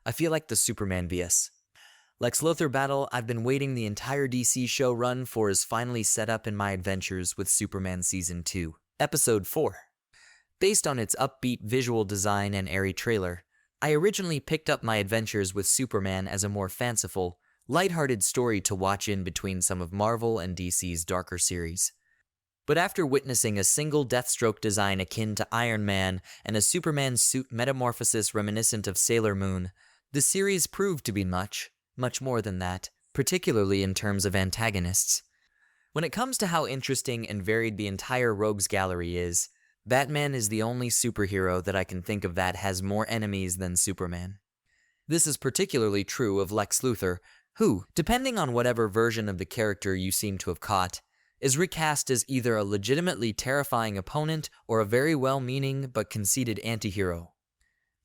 I feel like the Superman vs. Lex Luthor battle I've been waiting the entire DC show run for is finally set up in my adventures with Superman Season 2, Episode 4. Based on its upbeat visual design and airy trailer, I originally picked up my adventures with Superman as a more fanciful, lighthearted story to watch in between some of Marvel and DC's darker series. But after witnessing a single Deathstroke design akin to Iron Man and a Superman suit metamorphosis reminiscent of Sailor Moon, the series proved to be much more than that, particularly in terms of antagonists. When it comes to how interesting and varied the entire Rogues Gallery is, Batman is the only superhero that I can think of that has more enemies than Superman. This is particularly true of Lex Luthor, who, depending on whatever version of the character you seem to have caught, is recast as either a legitimately terrifying opponent or a very well-meaning but conceited anti-hero.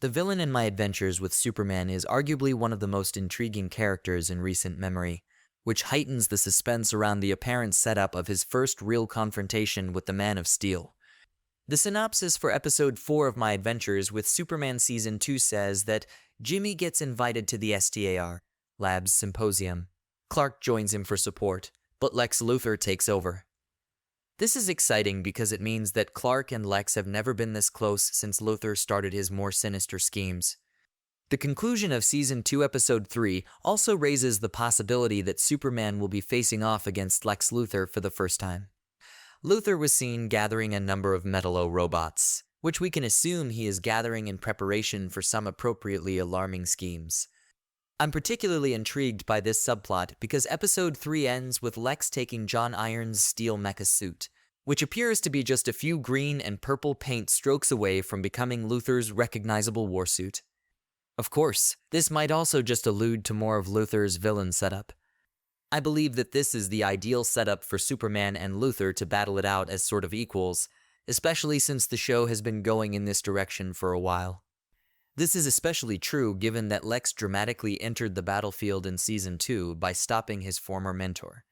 The villain in my adventures with Superman is arguably one of the most intriguing characters in recent memory, which heightens the suspense around the apparent setup of his first real confrontation with the Man of Steel. The synopsis for Episode 4 of my adventures with Superman Season 2 says that Jimmy gets invited to the STAR Labs Symposium. Clark joins him for support, but Lex Luthor takes over. This is exciting because it means that Clark and Lex have never been this close since Luthor started his more sinister schemes. The conclusion of Season 2 Episode 3 also raises the possibility that Superman will be facing off against Lex Luthor for the first time. Luthor was seen gathering a number of Metalo robots, which we can assume he is gathering in preparation for some appropriately alarming schemes. I'm particularly intrigued by this subplot because Episode 3 ends with Lex taking John Iron's steel mecha suit, which appears to be just a few green and purple paint strokes away from becoming Luthor's recognizable warsuit. Of course, this might also just allude to more of Luthor's villain setup. I believe that this is the ideal setup for Superman and Luthor to battle it out as sort of equals, especially since the show has been going in this direction for a while. This is especially true given that Lex dramatically entered the battlefield in Season 2 by stopping his former mentor.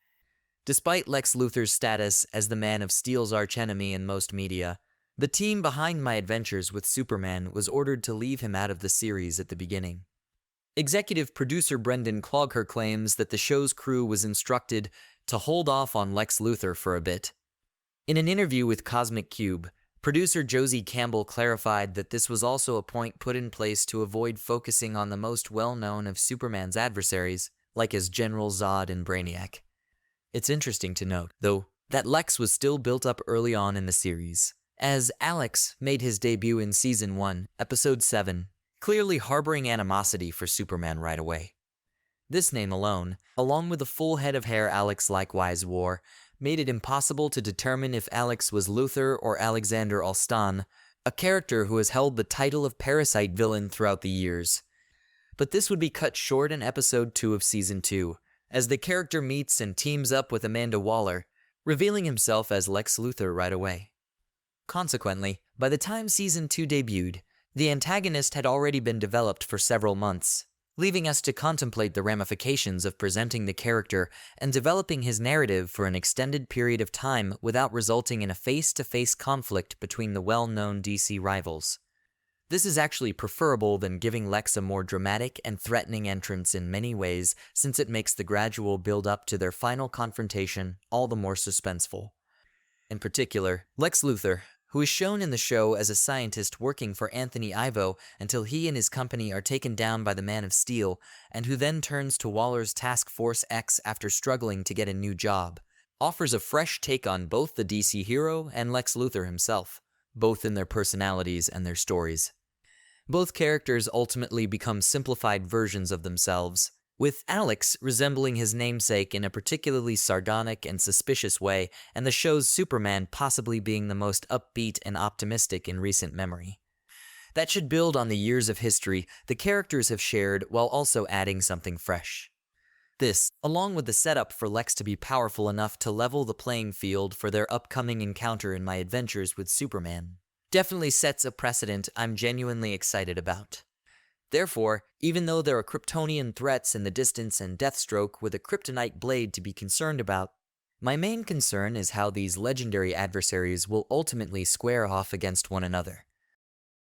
Despite Lex Luthor's status as the Man of Steel's archenemy in most media, the team behind my adventures with Superman was ordered to leave him out of the series at the beginning. Executive producer Brendan Clogher claims that the show's crew was instructed to hold off on Lex Luthor for a bit. In an interview with Cosmic Cube, producer Josie Campbell clarified that this was also a point put in place to avoid focusing on the most well-known of Superman's adversaries, like as General Zod and Braniac. It's interesting to note, though, that Lex was still built up early on in the series, as Alex made his debut in Season 1, Episode 7, clearly harboring animosity for Superman right away. This name alone, along with the full head of hair Alex likewise wore, made it impossible to determine if Alex was Luthor or Alexander Allston, a character who has held the title of Parasite villain throughout the years. But this would be cut short in Episode 2 of Season 2, as the character meets and teams up with Amanda Waller, revealing himself as Lex Luthor right away. Consequently, by the time Season 2 debuted, the antagonist had already been developed for several months, leaving us to contemplate the ramifications of presenting the character and developing his narrative for an extended period of time without resulting in a face-to-face conflict between the well-known DC rivals. This is actually preferable than giving Lex a more dramatic and threatening entrance in many ways, since it makes the gradual build-up to their final confrontation all the more suspenseful. In particular, Lex Luthor, who is shown in the show as a scientist working for Anthony Ivo until he and his company are taken down by the Man of Steel, and who then turns to Waller's Task Force X after struggling to get a new job, offers a fresh take on both the DC hero and Lex Luthor himself, both in their personalities and their stories. Both characters ultimately become simplified versions of themselves, with Alex resembling his namesake in a particularly sardonic and suspicious way, and the show's Superman possibly being the most upbeat and optimistic in recent memory. That should build on the years of history the characters have shared while also adding something fresh. This, along with the setup for Lex to be powerful enough to level the playing field for their upcoming encounter in my adventures with Superman, definitely sets a precedent I'm genuinely excited about. Therefore, even though there are Kryptonian threats in the distance and Deathstroke with a kryptonite blade to be concerned about, my main concern is how these legendary adversaries will ultimately square off against one another.